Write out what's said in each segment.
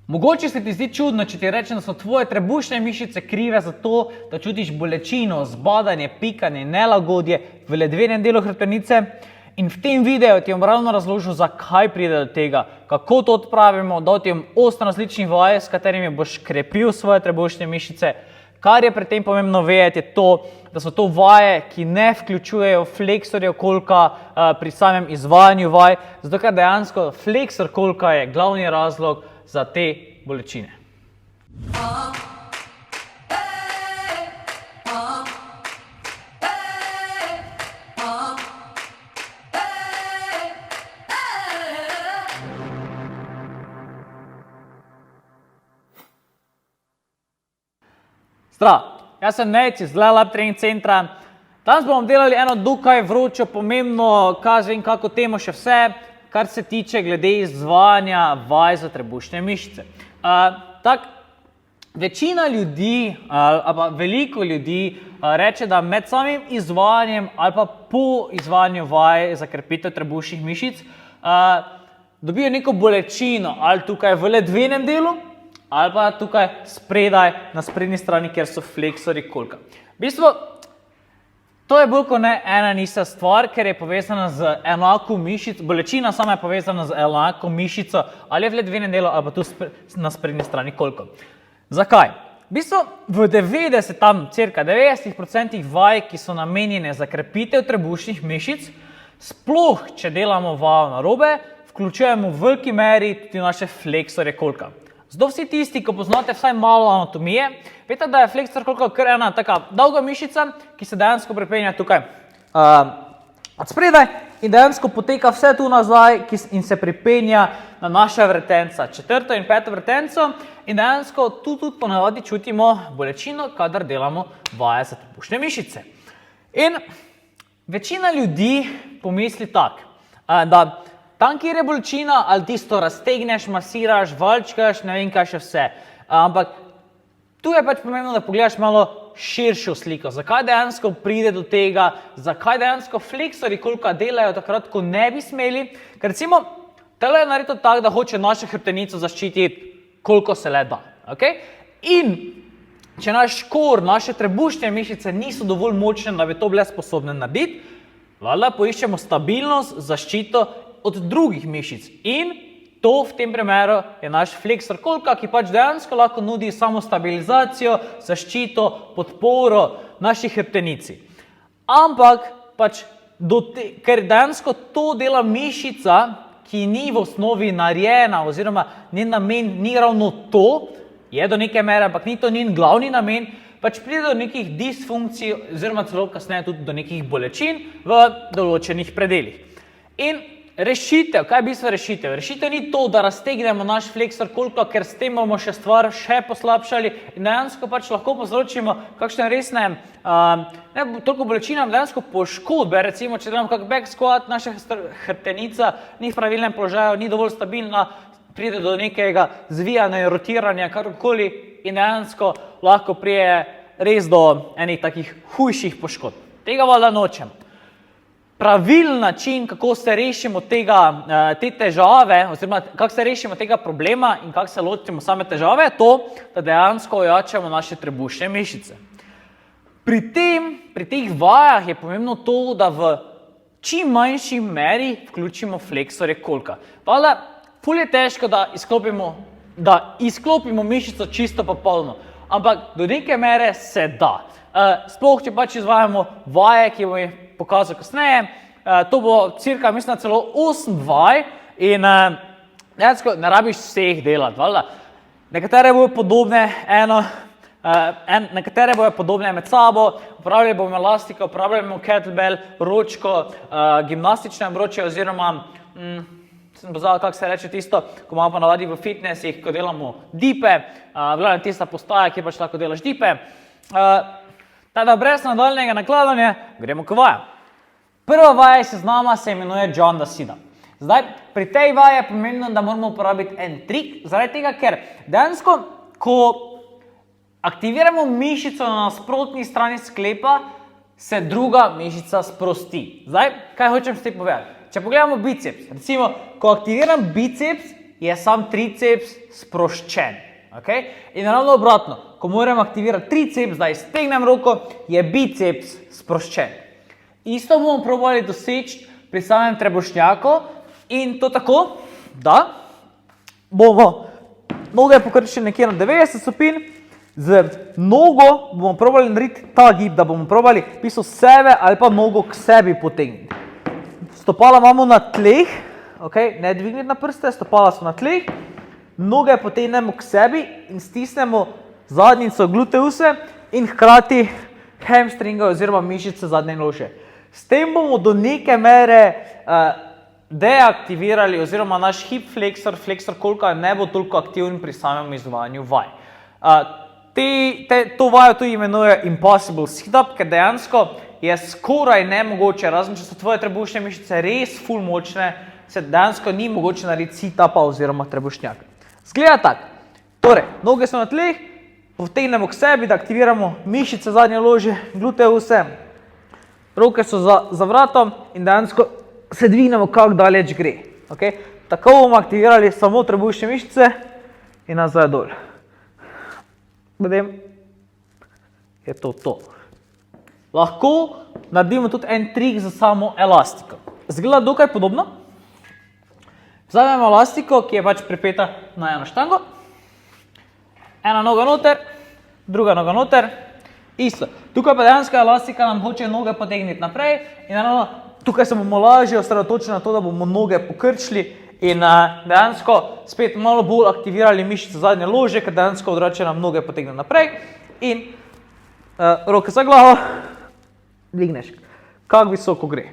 Mogoče se ti zdi čudno, če ti rečem, da so tvoje trebušne mišice krive za to, da čutiš bolečino, zbadanje, pikanje, nelagodje v ledvenem delu hrbtenice. In v tem videu ti bom ravno razložil, zakaj pride do tega, kako to odpravimo, dal ti bom 8 različnih vaj, s katerimi boš krepil svoje trebušne mišice. Kar je pri tem pomembno vedeti, je to, da so to vaje, ki ne vključujejo fleksorjev kolka pri samem izvajanju vaj, zato ker dejansko fleksor kolka je glavni razlog za te bolečine. Zdravo, jaz sem Nejc iz Lab Trening Centra. Danes bomo delali eno dokaj vročo, pomembno, kako temo še vse, kar se tiče glede izvajanja vaj za trebušne mišice. Večina ljudi, ali pa veliko ljudi reče, da med samim izvajanjem ali pa po izvajanju vaj za krepitev trebušnih mišic dobijo neko bolečino ali tukaj v ledvenem delu, ali pa tukaj spredaj, na sprednji strani, kjer so fleksori kolka. V bistvu, to je bolj kot ne ena in ista stvar, ker je povezana z enako mišico, bolečina sama je povezana z enako mišico, ali v ledvenem delu, ali pa tu na sprednji strani kolka. Zakaj? V bistvu, v 90% vaj, ki so namenjene za krepitev trebušnih mišic, sploh, če delamo vajo narobe, vključujemo v veliki meri tudi naše fleksorje kolka. Zato vsi tisti, ko poznate vsaj malo anatomije, veste, da je fleksor kolka kar ena taka dolga mišica, ki se dejansko pripenja tukaj od spredaj in dejansko poteka vse tu nazaj in se pripenja na naša vretenca, 4. in 5. vretenco in dejansko tu tudi ponavadi čutimo bolečino, kadar delamo vaje za trebušne mišice. In večina ljudi pomisli tako, da tam, kjer je bolečina, ali tisto raztegneš, masiraš, valčkaš, ne vem kaj še vse. Ampak tu je pač pomembno, da pogledaš malo širšo sliko. Zakaj dejansko pride do tega, zakaj dejansko fleksori kolka delajo takrat, ko ne bi smeli. Ker recimo, telo je naredilo tako, da hoče našo hrbtenico zaščititi, koliko se le da. In če naš kor, naše trebušne mišice niso dovolj močne, da bi to bile sposobne narediti, valjda poiščemo stabilnost, zaščito od drugih mišic. In to v tem primeru je naš fleksor kolka, ki pač dejansko lahko nudi samo stabilizacijo, zaščito, podporo naši hrbtenici. Ampak pač, ker dejansko to dela mišica, ki ni v osnovi narejena oziroma njen namen ni ravno to, je do neke mere, ampak ni to njen glavni namen, pač pride do nekih disfunkcij oziroma celo kasneje tudi do nekih bolečin v določenih predelih. In rešitev, kaj je v bistvu rešitev? Rešitev ni to, da raztegnemo naš fleksor kolka, ker s tem bomo še stvar še poslabšali in dejansko pač lahko povzročimo kakšne resne, ne toliko bolečine, dejansko poškodbe. Recimo, če delamo kak back squat, naša hrbtenica ni v pravilnem položaju, ni dovolj stabilna, pride do nekega zvijanja, rotiranja, karkoli in dejansko lahko prije res do enih takih hujših poškodb. Tega valjda nočem. Pravilen način, kako se rešimo te težave, oziroma kako se rešimo tega problema in kako se lotimo same težave, je to, da dejansko ojačamo naše trebušne mišice. Pri teh vajah je pomembno to, da v čim manjši meri vključimo fleksorje kolka. Valjda, ful je težko, da izklopimo mišico čisto popolno, ampak do neke mere se da. Sploh, če pač izvajamo vaje, ki bomo jih pokazal kasneje, to bo cirka, mislim, celo 8 vaj in dejansko ne rabiš vseh delati, valjda. Nekatere bojo podobne nekatere bojo podobne med sabo, uporabljali bomo elastiko, uporabljali bomo kettlebell, ročko, gimnastične obroče oziroma, sem pozabil, kako se reče tisto, ko imamo ponavadi v fitnessih, ko delamo dipe, glavno tista postaja, kjer pač lahko delaš dipe. Tada brez nadaljnega nakladanja gremo k vajam. Prva vaja iz seznama se imenuje John Sida. Zdaj, pri tej vaji je pomembno, da moramo uporabiti en trik, zaradi tega, ker dejansko, ko aktiviramo mišico na nasprotni strani sklepa, se druga mišica sprosti. Zdaj, kaj hočem s tem povedati? Če pogledamo biceps, recimo, ko aktiviram biceps, je sam triceps sproščen. Okay? In ravno obratno, ko moram aktivirati triceps, da iztegnem roko, je biceps sproščen. Isto bomo probali doseči pri samem trebušnjaku in to tako, da bomo noge pokrčili nekje na 90 stopinj, z nogo bomo probali narediti ta gib, da bomo probali pisal sebe ali pa nogo k sebi potegniti. Stopala imamo na tleh, okay? Ne dvigniti na prste, stopala so na tleh, noge potegnemo k sebi in stisnemo zadnjico gluteuse in hkrati hamstringa oziroma mišice zadnje nože. S tem bomo do neke mere deaktivirali oziroma naš hip flexor, flexor kolka ne bo toliko aktiven pri samem izvajanju vaj. To vajo tudi imenuje impossible sit-up, ker dejansko je skoraj nemogoče, razen če so tvoje trebušne mišice res ful močne, se dejansko ni mogoče narediti sit-upa oziroma trebušnjaka. Zgleda tak. Torej, noge so na tleh, potegnemo k sebi, da aktiviramo mišice zadnje lože, gluteuse, roke so za vratom in dejansko se dvignemo, kako daleč gre. Okay? Tako bomo aktivirali samo trebušne mišice in nazaj dol. Potem je to. Lahko naredimo tudi en trik za samo elastiko. Zgleda dokaj podobno. Vzamemo elastiko, ki je pač pripeta na eno štango. Ena noga noter, druga noga noter. Isto. Tukaj pa dejansko elastika nam hoče noge potegniti naprej in tukaj se bomo lažje osredotočili na to, da bomo noge pokrčili in dejansko spet malo bolj aktivirali mišice zadnje lože, ker dejansko odrače nam noge potegne naprej in roke za glavo, dvigneš, kako visoko gre.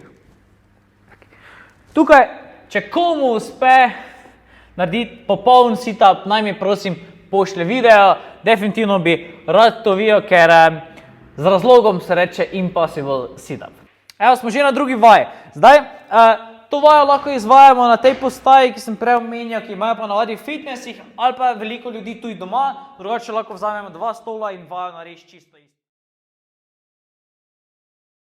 Tukaj, če komu uspe narediti popoln sit-up, naj mi prosim pošlje video, definitivno bi rad to videl, ker z razlogom se reče impossible sit-up. Evo, smo že na drugi vaji. Zdaj, to vajo lahko izvajamo na tej postaji, ki sem prej omenjal, ki imajo pa navadi v fitnessih ali pa veliko ljudi tudi doma, drugače lahko vzamemo 2 stola in vajo naredi čisto isto.